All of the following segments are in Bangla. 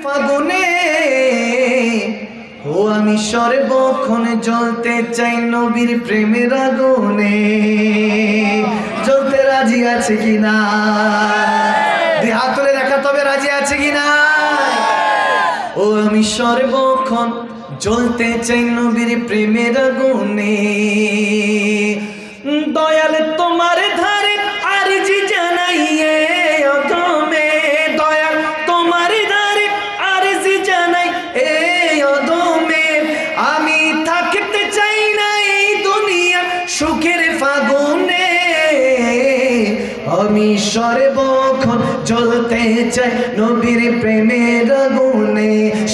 ফাগুনে ও আমি সর্বক্ষণ জ্বলতে চাই নবীর প্রেমের আগুনে। জ্বলতে রাজি আছে কিনা? দুই হাত তুলে দেখা তবে রাজি আছে কিনা? ও আমি সর্বক্ষণ জ্বলতে চাই নবীর প্রেমের আগুনে। দয়াল তোমার ধারে আরজি জানাইয়ে অদমে, দয়াল তোমার ধারে আরজি জানাই এ অদমে। আমি থাকতে চাই না এই দুনিয়া সুখের ফাগুনে, আমি সর্বক্ষণ জ্বলতে চাই নবীর প্রেমের আগুনে।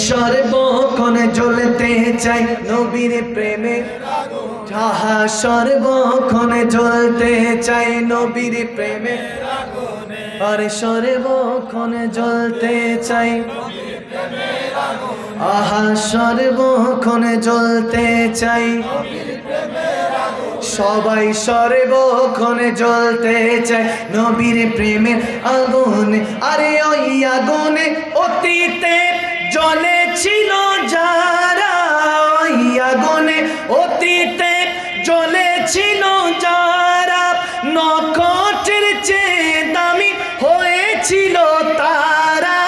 সর্বক্ষণ জ্বলতে চাই নবীর প্রেমের আগুনে, যাহা সর্বক্ষণ জ্বলতে চাই নবীর প্রেমের আগুনে। আরে সর্বক্ষণ জ্বলতে চাই নবীর প্রেমের আগুনে, আহা সর্বক্ষণ জ্বলতে চাই নবীর প্রেমের আগুনে। সবাই সর্বক্ষণ জ্বলতে চায় নবীর প্রেমের আগুনে। আরে ওই আগুনে অতীতে জ্বলেছিল যারা, ওই আগুনে অতীতে জ্বলেছিল যারা, নক্ষত্রের চেয়ে দামি হয়েছিল তারা,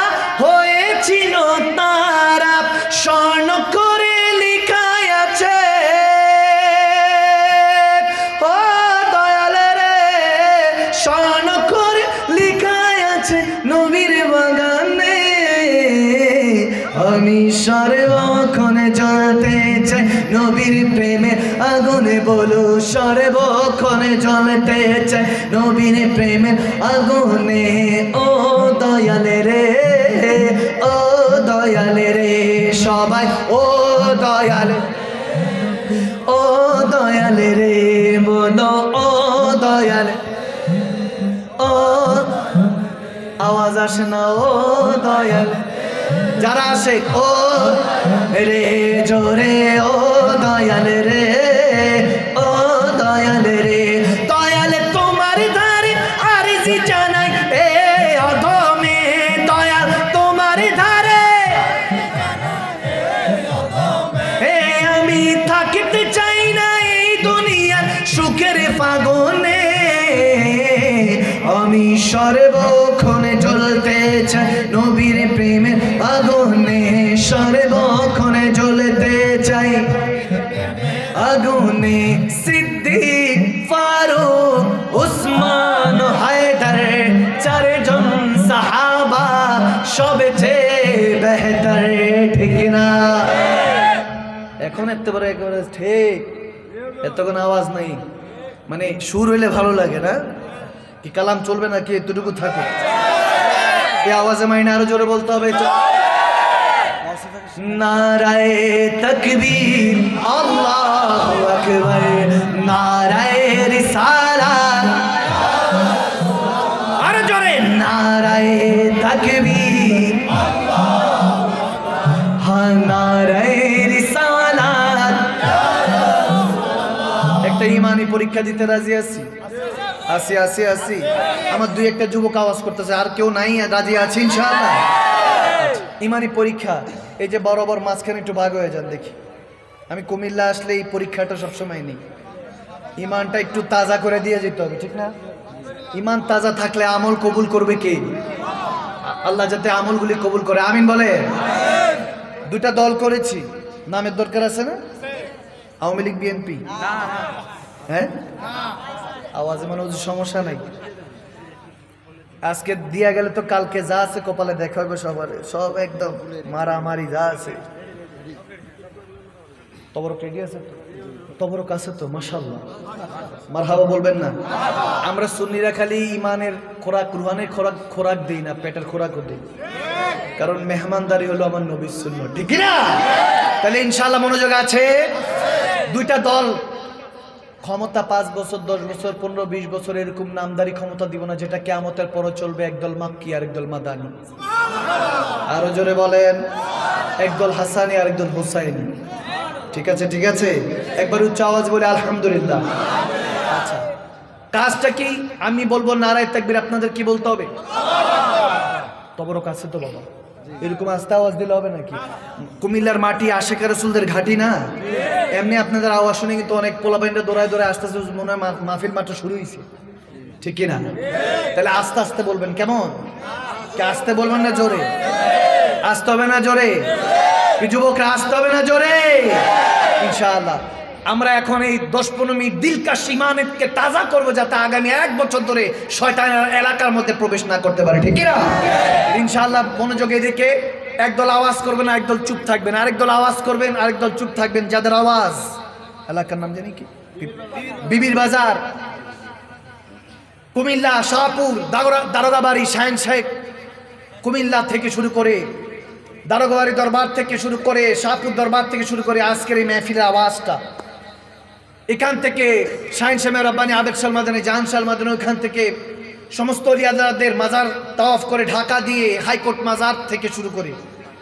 হয়েছিল তারা। স্বর্ণ করে লেখা আছে স্বর্ণ করে লেখা আছে নবীর বাগানে। আমি সর্বক্ষণ জ্বলতে চাই নবীর প্রেমে আগুনে। বলো সর্বক্ষণ জ্বলতে চাই নবীর প্রেমে আগুনে। ও দয়ালে রে, ও দয়ালে রে, সবাই ও দয়ালে, ও দয়ালে রে, বলো ও দয়ালে। ও আওয়াজ আসে না? ও দয়াল যারা আসে ও রে জোরে, ও দয়াল রে, ও দয়াল রে। দয়াল তোমার ধারে আরজি জানাই এ অদমে, দয়াল তোমার ধারে আমি থাকতে চাই না এই দুনিয়ার সুখের ফাগুনে, আমি সর্বক্ষণ জ্বলতে চাই নবীর প্রেমের আগুনে। সর্বক্ষণ জ্বলতে চাই আগুনে। সিদ্দিক, ফারুক, উসমান, হায়দার, চারজন সাহাবা সবচেয়ে বেহতর, ঠিক না? এখন একেবারে ঠিক, এতক্ষণ আওয়াজ নাই, মানে সুর হইলে ভালো লাগে না? কি কালাম চলবে নাকি এতটুকু থাকে? এই আওয়াজে মাইনে আরো জোরে বলতে হবে। নারায়ে তাকবীর, আল্লাহু আকবার, নারায়ে রিসালাত, আরো জোরে নারায়ে তাকবীর, হ্যাঁ নারায়ে রিসালাত। একটা ইমানি পরীক্ষা দিতে রাজি আছি? আসি আসি আসি। আমার দুই একটা যুবক আওয়াজ করতেছে, আর কেউ নাই? রাজি আছি ইনশাআল্লাহ? ইমানি পরীক্ষা, এই যে বরাবর মাঝখানে একটু ভাগ হয়ে যান দেখি। আমি কুমিল্লা আসলে এই পরীক্ষাটা সবসময় নেই। ইমানটা একটু তাজা করে দিয়ে যেতে হবে, ঠিক না? ইমান তাজা থাকলে আমল কবুল করবে কে? আল্লাহ যাতে আমলগুলি কবুল করে, আমিন বলে। দুটা দল করেছি, নামের দরকার আছে না? আওয়ামী লীগ, বিএনপি? হ্যাঁ, আওয়াজে মানে সমস্যা নাই। আজকে দিয়া গেলে তো কালকে যা আছে কপালে দেখা হবে সবার, সব একদম মারামারি যা আছে। তবরক রেডি আছে? তবরক আছে তো? মাশাআল্লাহ, মারহাবা বলবেন না? আমরা সুন্নিরা খালি ইমানের খোরাক, রুহানের খোরাক দিই না, পেটের খোরাকও দিই, কারণ মেহমানদারি হলো আমার নবীর সুন্নাত, ঠিক না? তাহলে ইনশাআল্লাহ মনোযোগ আছে। দুইটা দল ক্ষমতা 5 বছর, 10 বছর, 15, 20 বছর এরকম নামদারি ক্ষমতা দিব না, যেটা কিয়ামতের পরও চলবে। একদল মাক্কি আর একদল মাদানি। আরো জোরে বলেন। একদল হাসানি আর একদল হুসাইনি। ঠিক আছে, ঠিক আছে, একবার উচ্চ আওয়াজ বলে আলহামদুলিল্লাহ। আচ্ছা, কাজটা কি? আমি বলবো নারায়ে তাকবীর, আপনাদের কি বলতে হবে? তবরক আছে তো বাবা? এরকম আস্তে আওয়াজ দিলে হবে নাকি? কুমিল্লার মাটি আশেকা রাসূলদের ঘাটি না? এমনি আপনাদের আওয়াজ শুনে কিন্তু অনেক পোলাপাইনরা দৌড়ায় দৌড়ায় আসতেছে, মনে হয় মাহফিল মাত্র শুরু হয়েছে, ঠিক কিনা? তাহলে আস্তে আস্তে বলবেন, কেমন? কে আসতে বলবেন না জোরে? আসতে হবে না জোরে? কি যুবকরা আসতে হবে না জোরে? ইনশাআল্লাহ আমরা এখন এই 10-15 মিনিট দিলকাশ ঈমানকে তাজা করব, যাতে আগামী 1 বছর ধরে শয়তান এলাকার মধ্যে প্রবেশ না করতে পারে, ঠিক কিনা? ইনশাআল্লাহ মনোযোগে দেখে একদল আওয়াজ করবেন, আরেকদল চুপ থাকবেন, আরেকদল আওয়াজ করবেন, আরেকদল চুপ থাকবেন। যাদের আওয়াজ, এলাকার নাম জানি কি? বিবির বাজার, কুমিল্লা, শাহপুর, দারোগাবাড়ি, শাহেন শেখ, কুমিল্লা থেকে শুরু করে দারোগাবাড়ি দরবার থেকে শুরু করে শাহপুর দরবার থেকে শুরু করে আজকের এই মেহফিলের আওয়াজটা এখান থেকে শাহিন শাহ রব্বানী, আবেদ শাহ মাদানী, জাহান শাহ মাদানী, ওইখান থেকে সমস্ত ওলিয়াদের মাজার তাওয়াফ করে ঢাকা দিয়ে হাইকোর্ট মাজার থেকে শুরু করে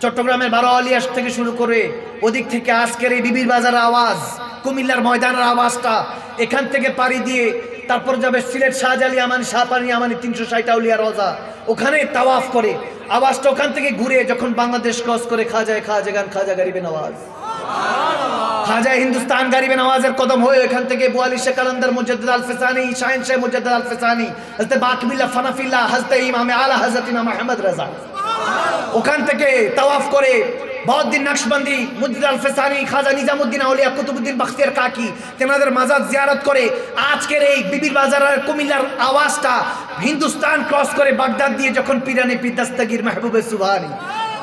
চট্টগ্রামের 12 আলিয়াস থেকে শুরু করে ওদিক থেকে আজকের এই বিবির বাজারের আওয়াজ, কুমিল্লার ময়দানের আওয়াজটা এখান থেকে পাড়ি দিয়ে তারপর যাবে সিলেট শাহজালি আমানি, শাহপানি আমানি, 360 আউলিয়া রোজা, ওখানে তাওয়াফ করে আওয়াজটা ওখান থেকে ঘুরে যখন বাংলাদেশ ক্রস করে খাজাগান, খাজা গরিবে নওয়াজ, খাজা হিন্দুস্তান গরিবে নওয়াজের কদম হয়ে এখান থেকে বুয়ালি শেখ কালান্দার, মুজাদ্দিদ আল ফিসানি, শাহিন শাহ মুজাদ্দিদ আল ফিসানি, হযরত বাকিবিল্লাহ ফানাফিল্লাহ, হযরত ইমাম আলা, হযরত ইমাম আহমদ রাজা, ওখান থেকে তাওয়াফ করে বাউদ্দিন নকশবন্দি, মুজাদ্দিদ আল ফিসানি, খাজা নিজামুদ্দিন আউলিয়া, কুতুবউদ্দিন বখতিয়ার কাকি, তেনাদের মাজার জিয়ারত করে আজকের এই বিবির বাজারের কুমিল্লার আওয়াজটা হিন্দুস্তান ক্রস করে বাগদাদ দিয়ে যখন পিরানি পীর দস্তগীর মাহবুবে সুবহানি,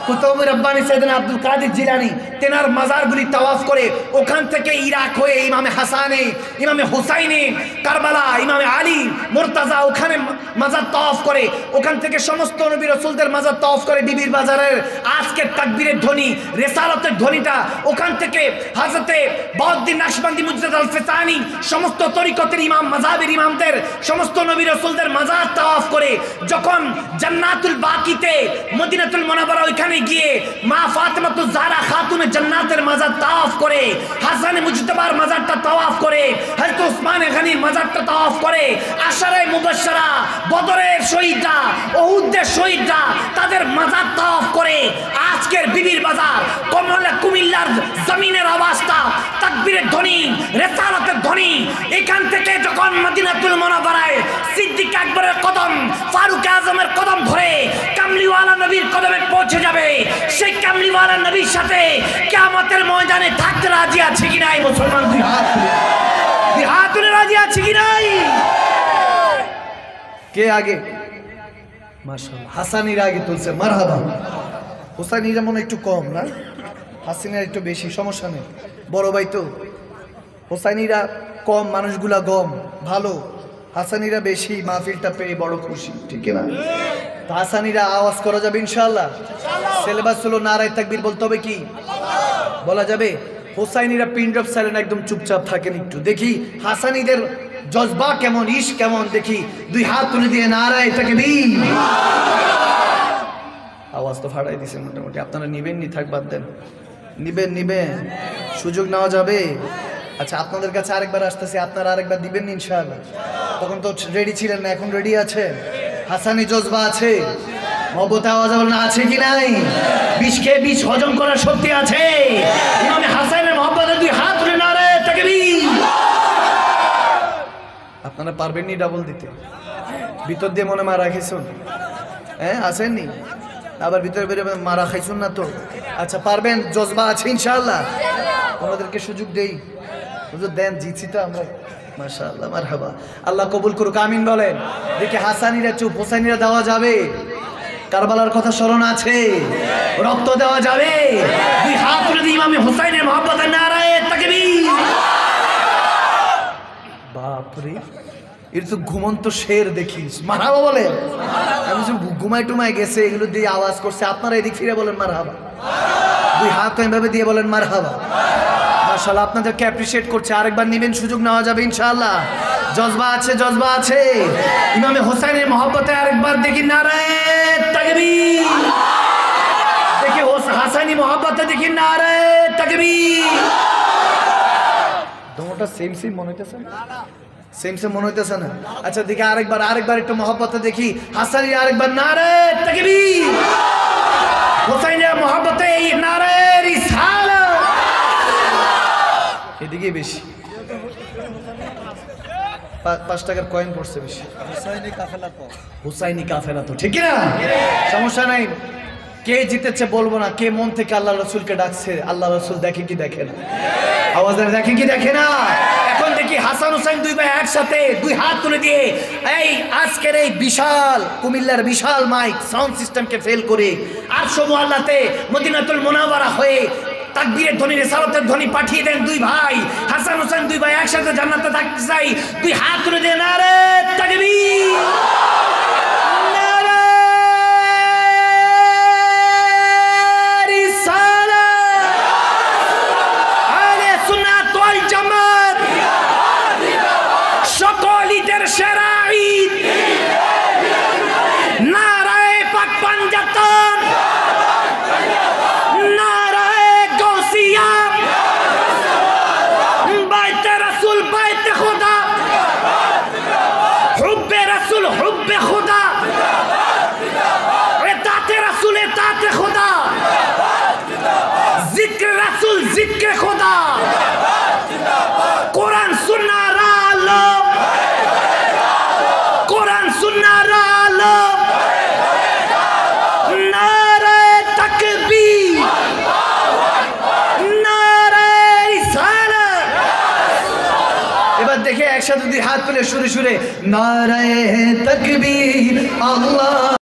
কুতুব রব্বানি সৈয়দনা আব্দুল কাদের জিলানী, তেনার মাজারগুলি তাওয়াফ করে ওখান থেকে ইরাক হয়ে ইমামে হাসানে, ইমামে হুসাইনে, কারবালা, ইমামে আলী, মুরতাজা, ওখানে মাজার তাওয়াফ করে ওখান থেকে সমস্ত নবী রাসূলদের মাজার তাওয়াফ করে বিবির বাজারের আজকের তাকবীরের ধ্বনি, রিসালাতের ধ্বনিটা ওখান থেকে হযরতে বাউদ্দিন নকশবন্দি, মুজাদ্দিদ আল ফিসানি, সমস্ত তরিকতের ইমাম, মাযহাবের ইমামদের, সমস্ত নবী রাসূলদের মাজার তাওয়াফ করে যখন জান্নাতুল বাকিতে, মদিনাতুল মুনাওয়ারা, ওইখানে গিয়ে মা ফাতেমাতুজ জাহরা খাতুনে জান্নাতের মাজার তাওয়াফ করে, হাসানে মুজতাবার মাজারটা তাওয়াফ করে, হযরত ওসমান গনির মাজারটা তাওয়াফ করে, আশারে মুবাশশারা, বদরের শহীদরা, উহুদের শহীদরা তাদের মাজার তাওয়াফ করে আজকের বিবির বাজার কুমিল্লার জমিনের আওয়াজটা, তাকবীরের ধ্বনি, রিসালাতের ধ্বনি এখান থেকে যখন মদিনাতুল মুনাওয়ারায় সিদ্দিক আকবরের কদম, ফারুক আজমের কদম ধরে কামলিওয়ালা নবীর কদমে পৌঁছে যাবে, সেই কামলিওয়ালা নবীর সাথে কিয়ামতের ময়দানে থাকতে রাজি আছে কি নাই? মুসলমান দুই হাত তুলে রাজি আছে কি নাই? কে আগে? মাশাআল্লাহ, হাসানিরা আগে তুলছে, মারহাবা। হুসাইনিরা মনে একটু কম না, হাসিনার একটু বেশি, সমস্যা নেই, বড় ভাই তো। হুসাইনিরা কম, মানুষগুলা কম, ভালো, হাসানিরা বেশি, মাহফিলটা পেয়ে বড় খুশি, ঠিক না? তো হাসানিরা আওয়াজ করা যাবে ইনশাআল্লাহ। সিলেবাস হলো নারায়ে তাকবীর বলতে হবে, কি বলা যাবে? হুসাইনিরা পিন ড্রপ সাইলেন্ট, একদম চুপচাপ থাকেন একটু, দেখি হাসানিদের জজবা কেমন, ইশ কেমন, দেখি 2 হাত তুলে দিয়ে নারায়ে তাকবীর। আওয়াজ তো ফাড়াই দিছে মোটামুটি, আপনারা নিবেন নি, থাক বাদ দেন, নিবেন, সুযোগ নেওয়া যাবে। আচ্ছা, আপনাদের কাছে আরেকবার আসতেছি, আপনারা আরেকবার দিবেন নি ইনশাআল্লাহ? তখন তো রেডি ছিলেন না, এখন রেডি আছে? হাসানি জজবা আছে, মহব্বত আওয়াজ না আছে কি নাই? বিষকে বিষ হজম করার শক্তি আছে। ইমামে হাসানের মহব্বতে 2 হাত তুলে নারায়ে তাকবীর। আপনারা পারবেন নি ডাবল দিতে? ভিতর দিয়ে মনে মারা খাইছুন? হ্যাঁ, আসেননি? আবার ভিতরে বেরোবে মারা খাইছুন না তো? আচ্ছা, পারবেন, জজবা আছে ইনশাআল্লাহ। ওনাদেরকে সুযোগ দেই, হুজুর দেন, জিতছি তো আমরা। মাশাআল্লাহ, মারহাবা, আল্লাহ কবুল করুক, আমিন বলেন। দেখি হাসানিরা চুপ, হোসাইনিরা দেওয়া যাবে? কারবালার কথা স্মরণ আছে? রক্ত দেওয়া যাবে? 2 হাত তুলে দিয়ে ইমামে হোসাইনের মহব্বতে নারায়ে তাকবীর। বাপরে, এর তো ঘুমন্ত শের দেখিস, মারহাবা বলেন। আমি যে ঘুমাই টুমাই গেছে, এগুলো দিয়ে আওয়াজ করছে, আপনারা এদিক ফিরে বলেন মারহাবা। 2 হাত এভাবে দিয়ে বলেন মারহাবা। মাশাআল্লাহ, আপনাদেরকে অ্যাপ্রিশিয়েট করছে। আরেকবার নেবেন, সুযোগ নেওয়া যাবে ইনশাআল্লাহ। জজবা আছে, জজবা আছে। ইমামে হোসাইনের মহব্বতে আরেকবার দেখি নারায়ে তাকবীর। দেখি হাসানি মহব্বতে দেখি নারায়ে তাকবীর। দুটোটা সেম মনে হইতেছে না? সেম মনে হইতেছে না? আচ্ছা, দেখি আরেকবার একটু মহব্বতে দেখি হাসানি, আরেকবার নারায়ে তাকবীর। হোসাইনের মহব্বতে এই নারায়ে রিসালাত এদিকে বেশি। 5 টাকার কয়েন পড়ছে বেশি। হুসাইনি কাফেলা তো ঠিক না, সমস্যা নাই। কে জিতেছে বলবো না, কে মন থেকে আল্লাহ রসুলকে ডাকছে, আল্লাহ রসুল দেখে কি দেখে না, আওয়াজে দেখে কি দেখে না। এখন দেখি হাসান হুসাইন দুই ভাই একসাথে 2 হাত তুলে দিয়ে এই আজকের এই বিশাল কুমিল্লার বিশাল মাইক সাউন্ড সিস্টেমকে ফেল করে আরশে মুআল্লাতে মদিনাতুল মুনাওয়ারা হয়ে তাকবীরের ধ্বনি, রিসালাতের ধ্বনি পাঠিয়ে দেন 2 ভাই হাসান হুসাইন 2 ভাই একসাথে জান্নাতে থাকতে চাই। 2 হাত তুলে দিয়ে নারে তাকবীর, নারে রিসালাত, আহলে সুন্নাত ওয়াল জামাত, সকল ঈদের সেরা ঈদ, নারায়ে পাক পাঞ্জাতন, নারায়ে গৌসিয়া, বাইতে রাসূল বাইতে খোদা, হুব্বে রাসূল হুব্বে খোদা, এতাতে রাসূল এতাতে খোদা, জিক্র রাসূল জিক্রে খোদা, কোরআন সুন্নাহর আলো, কোরআন সুন্নাহর আলো, নারায়ে তাকবীর, নারায়ে রিসালাত। এবার দেখে একসাথে 2 হাত তুলে সুরে সুরে নারায়ে তাকবীর, আল্লাহ